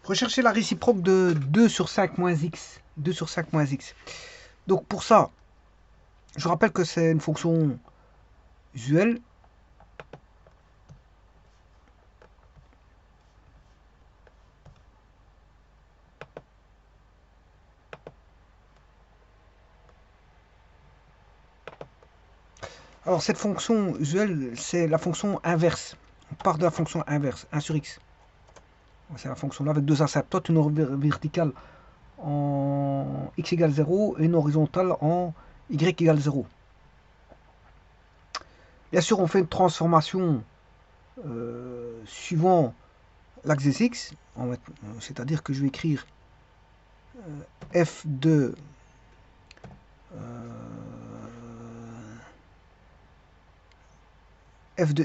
Rechercher la réciproque de 2 sur 5 moins x. 2 sur 5 moins x. Donc pour ça, je rappelle que c'est une fonction usuelle. Alors cette fonction usuelle, c'est la fonction inverse. On part de la fonction inverse, 1 sur x. C'est la fonction là avec deux asymptotes, une verticale en x égale 0 et une horizontale en y égale 0. Bien sûr, on fait une transformation suivant l'axe des x, c'est-à-dire que je vais écrire f de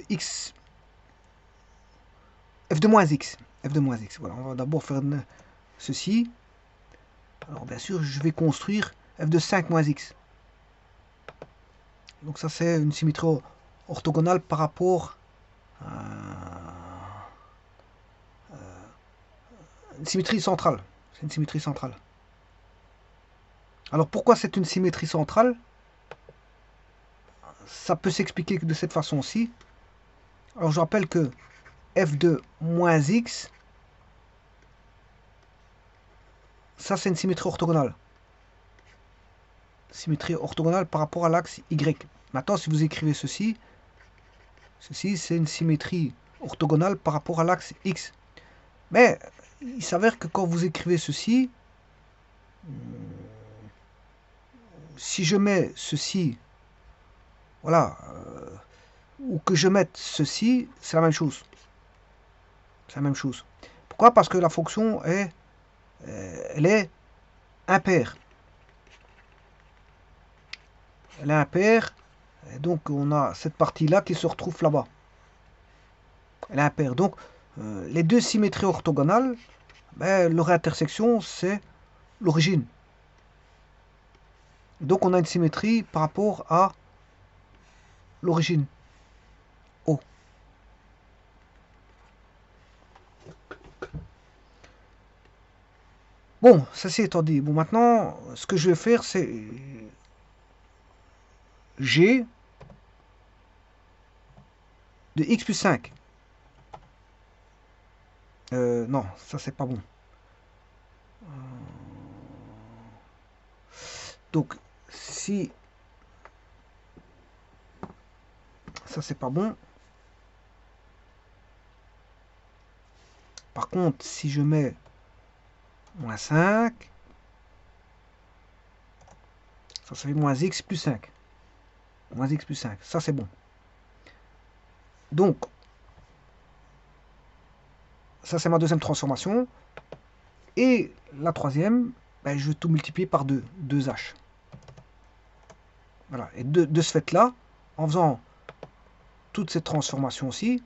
x, f de moins x, f de moins x. Voilà, on va d'abord faire ceci. Alors bien sûr, je vais construire f de 5 moins x. Donc ça, c'est une symétrie orthogonale par rapport à une symétrie centrale. C'est une symétrie centrale. Alors pourquoi c'est une symétrie centrale? Ça peut s'expliquer de cette façon-ci. Alors je rappelle que f de moins x, ça c'est une symétrie orthogonale. Symétrie orthogonale par rapport à l'axe y. Maintenant, si vous écrivez ceci, ceci c'est une symétrie orthogonale par rapport à l'axe x. Mais il s'avère que quand vous écrivez ceci, si je mets ceci, voilà, ou que je mette ceci, c'est la même chose. C'est la même chose. Pourquoi? Parce que la fonction est, elle est impaire. Elle est impaire, et donc on a cette partie-là qui se retrouve là-bas. Elle est impaire. Donc les deux symétries orthogonales, ben, leur intersection, c'est l'origine. Donc on a une symétrie par rapport à l'origine O. Bon, ceci étant dit, bon maintenant, ce que je vais faire, c'est G de x plus 5. Non, ça c'est pas bon. Donc, si ça c'est pas bon. Par contre, si je mets moins 5, ça fait moins x plus 5. Moins x plus 5, ça c'est bon. Donc, ça c'est ma deuxième transformation. Et la troisième, ben, je vais tout multiplier par 2, 2h. Voilà, et de ce fait-là, en faisant toute cette transformation-ci,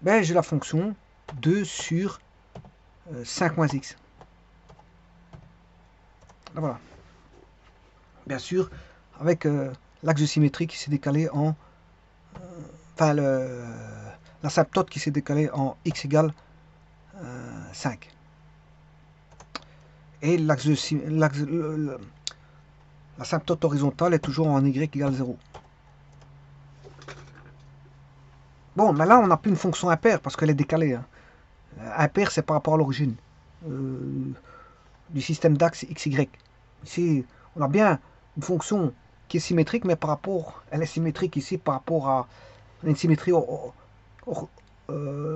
ben, j'ai la fonction 2 sur 5 moins x. Là, voilà. Bien sûr, avec l'axe de symétrie qui s'est décalé en... Enfin, l'asymptote qui s'est décalé en x égale 5. Et l'asymptote horizontale est toujours en y égale 0. Bon, mais là, on n'a plus une fonction impaire parce qu'elle est décalée. Hein. Impaire, c'est par rapport à l'origine du système d'axe XY. Ici, on a bien une fonction qui est symétrique, mais par rapport, elle est symétrique ici par rapport à une symétrie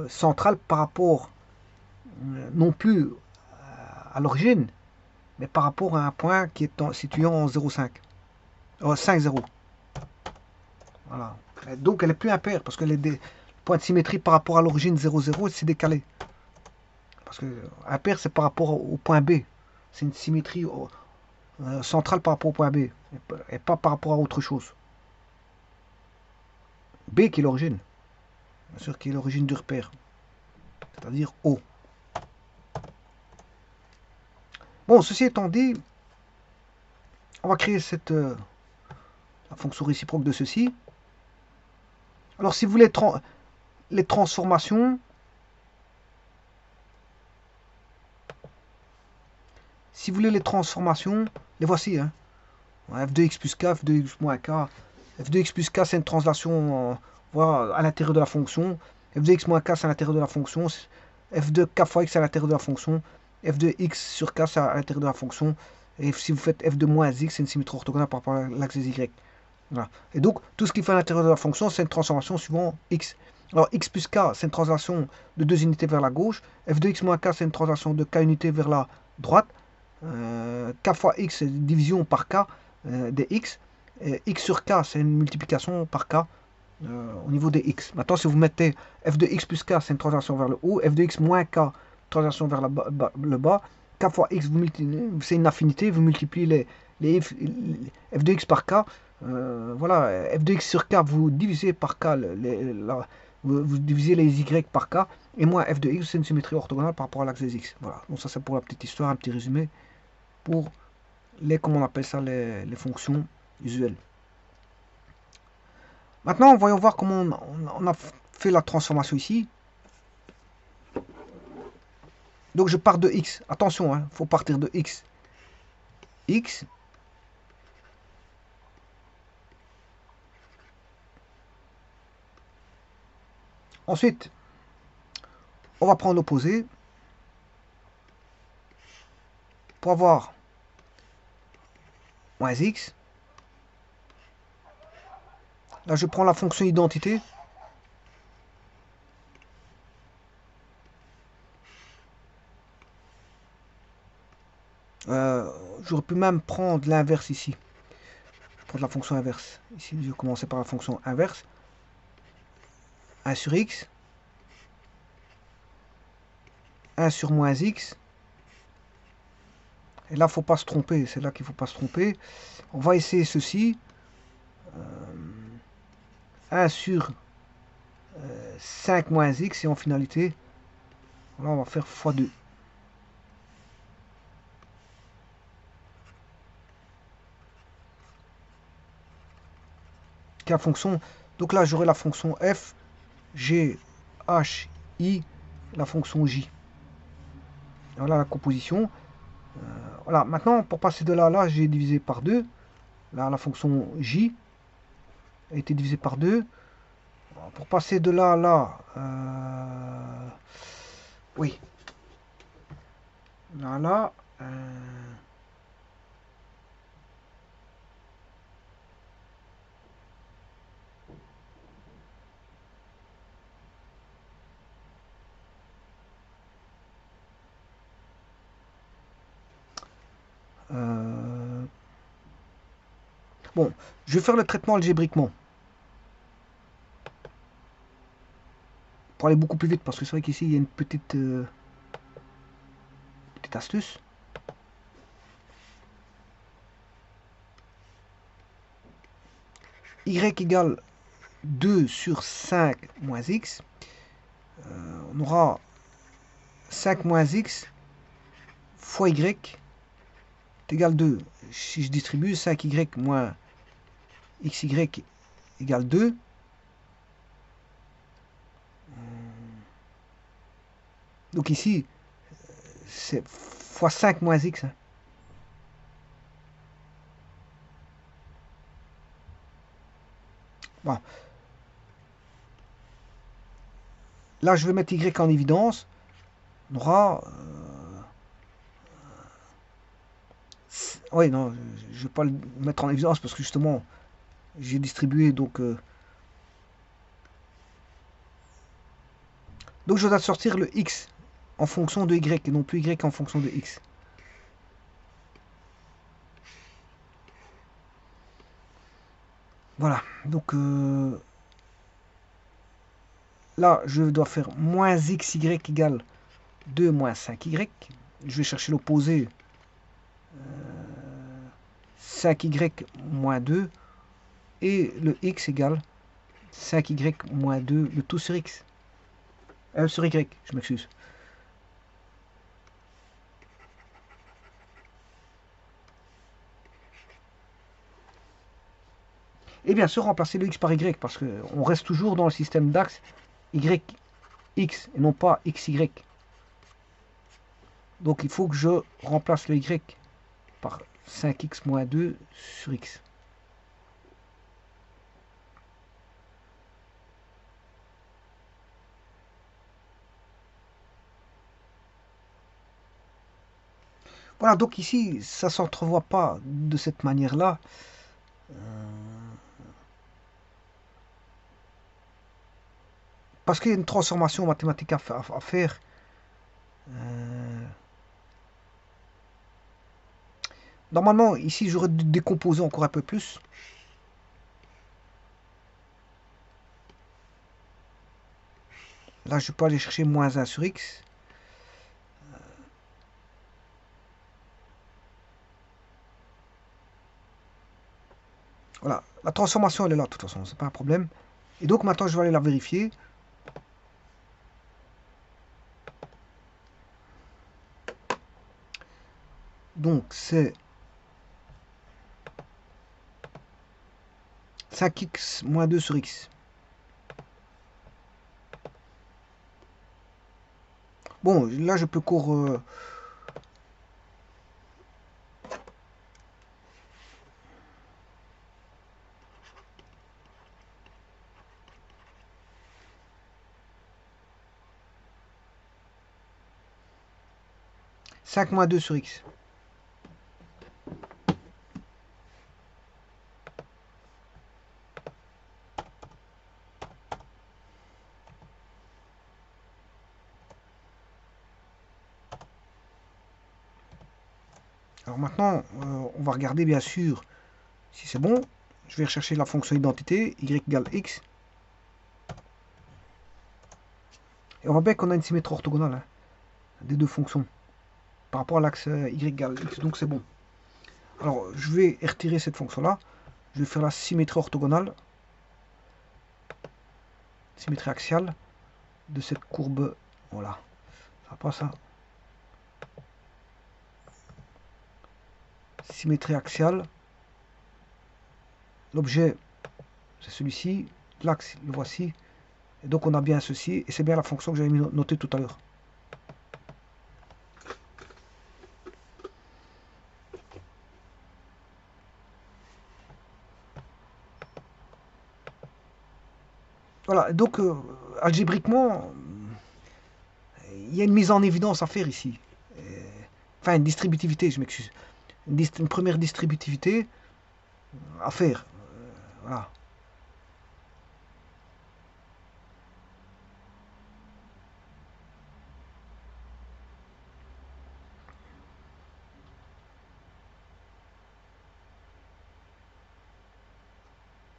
centrale par rapport non plus à l'origine, mais par rapport à un point qui est situé en 0,5. 5,0. Voilà. Et donc elle est plus impaire parce que les points de symétrie par rapport à l'origine 0,0, c'est décalé. Parce que impair, c'est par rapport au point B. C'est une symétrie centrale par rapport au point B. Et pas par rapport à autre chose. B qui est l'origine. Bien sûr, qui est l'origine du repère. C'est-à-dire O. Bon, ceci étant dit, on va créer la fonction réciproque de ceci. Alors si vous voulez les transformations, si vous voulez les transformations, les voici. Hein. F2x plus k, F2x moins k. F2x plus k, c'est une translation voilà, à l'intérieur de la fonction. F2x moins k, c'est à l'intérieur de la fonction. F2k fois x, c'est à l'intérieur de la fonction. F2x sur k, c'est à l'intérieur de la fonction. Et si vous faites F2 moins x, c'est une symétrie orthogonale par rapport à l'axe des y. Voilà. Et donc, tout ce qui fait à l'intérieur de la fonction, c'est une transformation suivant x. Alors, x plus k, c'est une translation de 2 unités vers la gauche. F2x moins k, c'est une translation de k unités vers la droite. K fois x, c'est une division par k des x. Et x sur k, c'est une multiplication par k au niveau des x. Maintenant, si vous mettez f de x plus k, c'est une translation vers le haut. F de x moins k, translation vers le bas. K fois x, c'est une affinité. Vous multipliez f de x par k. Voilà, f de x sur k, vous divisez par k, vous divisez les y par k. Et moins f de x, c'est une symétrie orthogonale par rapport à l'axe des x. Voilà, donc ça c'est pour la petite histoire, un petit résumé pour comment on appelle ça, les fonctions usuelles. Maintenant, voyons voir comment on a fait la transformation ici. Donc je pars de x. Attention, il faut partir de x. X. Ensuite, on va prendre l'opposé pour avoir moins x. Là, je prends la fonction identité. J'aurais pu même prendre l'inverse ici. Prendre la fonction inverse. Ici, je vais commencer par la fonction inverse. 1 sur x. 1 sur moins x. Et là, il ne faut pas se tromper. C'est là qu'il ne faut pas se tromper. On va essayer ceci. 1 sur 5 moins x. Et en finalité, là, on va faire x2. Qui est la fonction. Donc là, j'aurai la fonction f, g, h, i, la fonction j. Voilà la composition. Voilà, maintenant, pour passer de là à là, j'ai divisé par 2. Là, la fonction j a été divisée par 2. Pour passer de là à là, oui. Là, là, bon, je vais faire le traitement algébriquement. Pour aller beaucoup plus vite, parce que c'est vrai qu'ici, il y a une petite astuce. Y égale 2 sur 5 moins x. On aura 5 moins x fois y est égal 2. Si je distribue 5y moins xy égale 2. Donc ici, c'est fois 5 moins x. Bon. Là, je vais mettre y en évidence. On aura... oui, non, je ne vais pas le mettre en évidence parce que justement, j'ai distribué donc... donc je dois sortir le x en fonction de y et non plus y en fonction de x. Voilà, donc là je dois faire moins xy égale 2 moins 5y. Je vais chercher l'opposé 5y moins 2 et le x égale 5y moins 2, le tout sur x. Sur y, je m'excuse. Et bien sûr, remplacer le x par y, parce qu'on reste toujours dans le système d'axe y, x, et non pas xy. Donc il faut que je remplace le y par 5x moins 2 sur x. Voilà, donc ici, ça ne s'entrevoit pas de cette manière-là. Parce qu'il y a une transformation mathématique à faire. Normalement, ici, j'aurais dû décomposer encore un peu plus. Là, je peux aller chercher moins 1 sur x. Voilà, la transformation, elle est là, de toute façon, c'est pas un problème. Et donc, maintenant, je vais aller la vérifier. Donc, c'est 5x moins 2 sur x. Bon, là, je peux cours... 5 moins 2 sur x. Alors maintenant, on va regarder bien sûr si c'est bon. Je vais rechercher la fonction identité, y égale x. Et on voit bien qu'on a une symétrie orthogonale hein, des deux fonctions par rapport à l'axe y égale x, donc c'est bon. Alors, je vais retirer cette fonction-là. Je vais faire la symétrie orthogonale, symétrie axiale de cette courbe. Voilà, ça passe ça. Symétrie axiale. L'objet, c'est celui-ci. L'axe, le voici. Et donc, on a bien ceci. Et c'est bien la fonction que j'avais notée tout à l'heure. Voilà, donc algébriquement, il y a une mise en évidence à faire ici. Enfin, une distributivité, je m'excuse. Une première distributivité à faire. Voilà.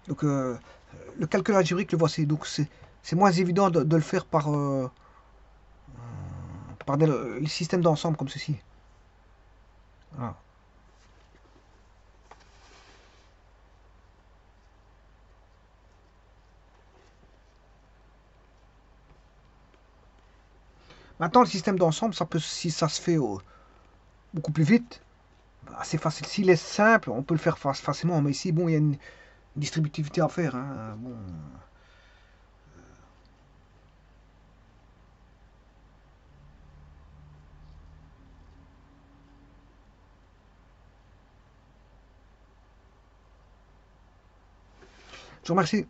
Donc, le calcul algébrique, le voici. Donc, c'est moins évident de le faire par les systèmes d'ensemble comme ceci. Voilà. Maintenant, le système d'ensemble, ça peut, si ça se fait beaucoup plus vite, assez facile. S'il est simple, on peut le faire facilement. Mais ici, bon, il y a une distributivité à faire. Hein. Bon. Je vous remercie.